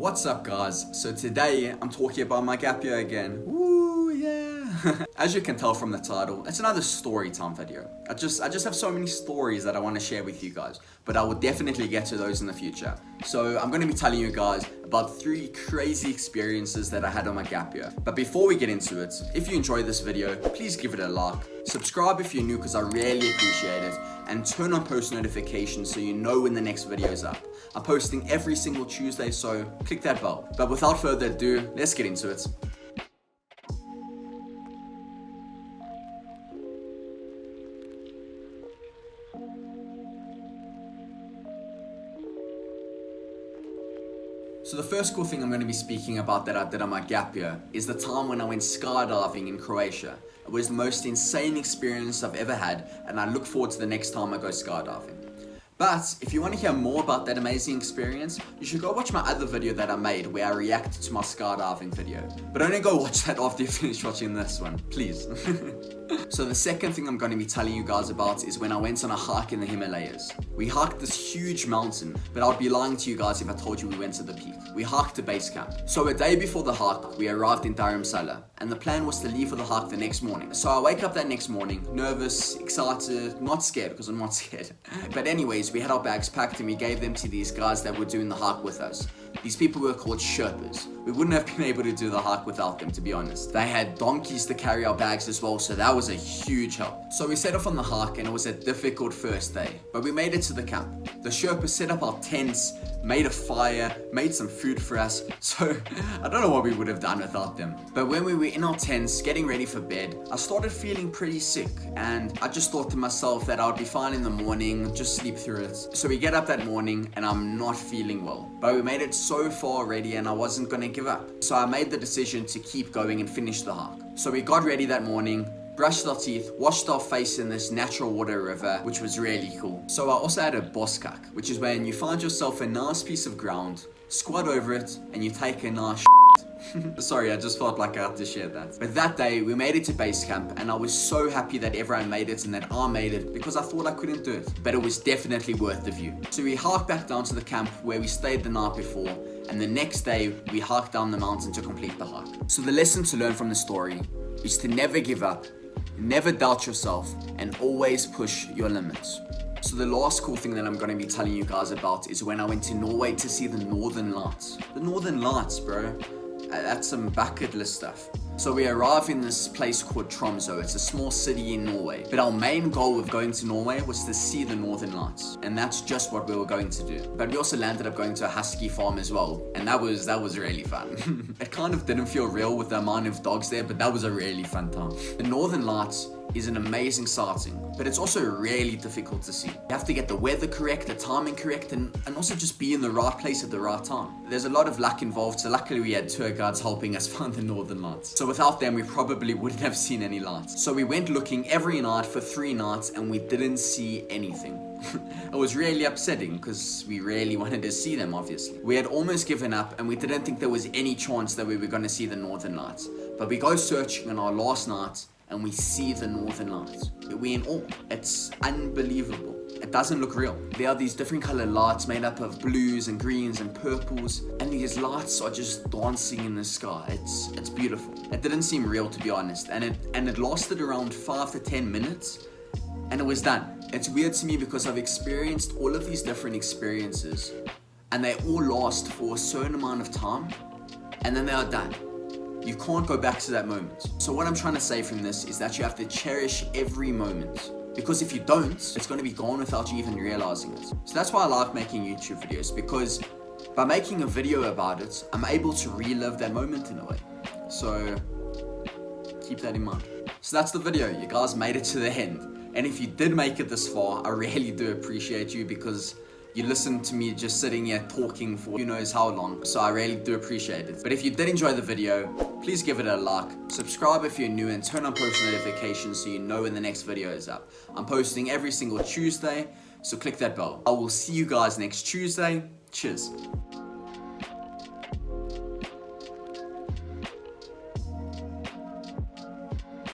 What's up guys? So today I'm talking about my gap year again. Woo, yeah. As you can tell from the title, it's another story time video. I just have so many stories that I want to share with you guys, but I will definitely get to those in the future. So I'm going to be telling you guys about 3 crazy experiences that I had on my gap year. But before we get into it, if you enjoyed this video, please give it a like. Subscribe if you're new because I really appreciate it. And turn on post notifications so you know when the next video is up. I'm posting every single Tuesday, so click that bell. But without further ado, let's get into it. So the first cool thing I'm going to be speaking about that I did on my gap year is the time when I went skydiving in Croatia. It was the most insane experience I've ever had, and I look forward to the next time I go skydiving. But if you want to hear more about that amazing experience, you should go watch my other video that I made where I reacted to my skydiving video. But only go watch that after you finish watching this one, please. So the second thing I'm going to be telling you guys about is when I went on a hike in the Himalayas. We hiked this huge mountain, but I'd be lying to you guys if I told you we went to the peak. We hiked to base camp. So a day before the hike, we arrived in Dharamsala, and the plan was to leave for the hike the next morning. So I wake up that next morning, nervous, excited, not scared because I'm not scared. But anyways, we had our bags packed and we gave them to these guys that were doing the hike with us. These people were called Sherpas. We wouldn't have been able to do the hike without them, to be honest. They had donkeys to carry our bags as well, so that was a huge help. So we set off on the hike and it was a difficult first day, but we made it to the camp. The Sherpas set up our tents, made a fire, made some food for us, so I don't know what we would have done without them. But when we were in our tents, getting ready for bed, I started feeling pretty sick, and I just thought to myself that I would be fine in the morning, just sleep through it. So we get up that morning and I'm not feeling well, but we made it so far already and I wasn't gonna give up. So I made the decision to keep going and finish the hike. So we got ready that morning, brushed our teeth, washed our face in this natural water river, which was really cool. So I also had a boskak, which is when you find yourself a nice piece of ground, squat over it, and you take a nice Sorry, I just felt like I had to share that. But that day, we made it to base camp, and I was so happy that everyone made it and that I made it because I thought I couldn't do it. But it was definitely worth the view. So we hiked back down to the camp where we stayed the night before, and the next day, we hiked down the mountain to complete the hike. So the lesson to learn from the story is to never give up, never doubt yourself, and always push your limits. So the last cool thing that I'm going to be telling you guys about is when I went to Norway to see the Northern Lights. The Northern Lights, bro. That's some bucket list stuff. So we arrive in this place called Tromsø. It's a small city in Norway. But our main goal of going to Norway was to see the Northern Lights. And that's just what we were going to do. But we also landed up going to a husky farm as well. And that was really fun. It kind of didn't feel real with the amount of dogs there, but that was a really fun time. The Northern Lights is an amazing sighting, but it's also really difficult to see. You have to get the weather correct, the timing correct, and also just be in the right place at the right time. There's a lot of luck involved, so luckily we had tour guides helping us find the Northern Lights. So without them, we probably wouldn't have seen any lights. So we went looking every night for 3 nights and we didn't see anything. It was really upsetting because we really wanted to see them, obviously. We had almost given up and we didn't think there was any chance that we were going to see the Northern Lights. But we go searching on our last night and we see the Northern Lights. We're in awe. It's unbelievable. It doesn't look real. There are these different colored lights made up of blues and greens and purples, and these lights are just dancing in the sky. It's beautiful. It didn't seem real, to be honest, and it lasted around 5 to 10 minutes, and it was done. It's weird to me because I've experienced all of these different experiences, and they all last for a certain amount of time, and then they are done. You can't go back to that moment. So what I'm trying to say from this is that you have to cherish every moment. Because if you don't, it's going to be gone without you even realizing it. So that's why I like making YouTube videos, because by making a video about it, I'm able to relive that moment in a way. So keep that in mind. So that's the video. You guys made it to the end. And if you did make it this far, I really do appreciate you because you listened to me just sitting here talking for who knows how long, so I really do appreciate it. But if you did enjoy the video, please give it a like, subscribe if you're new, and turn on post notifications so you know when the next video is up. I'm posting every single Tuesday, so click that bell. I will see you guys next Tuesday. Cheers.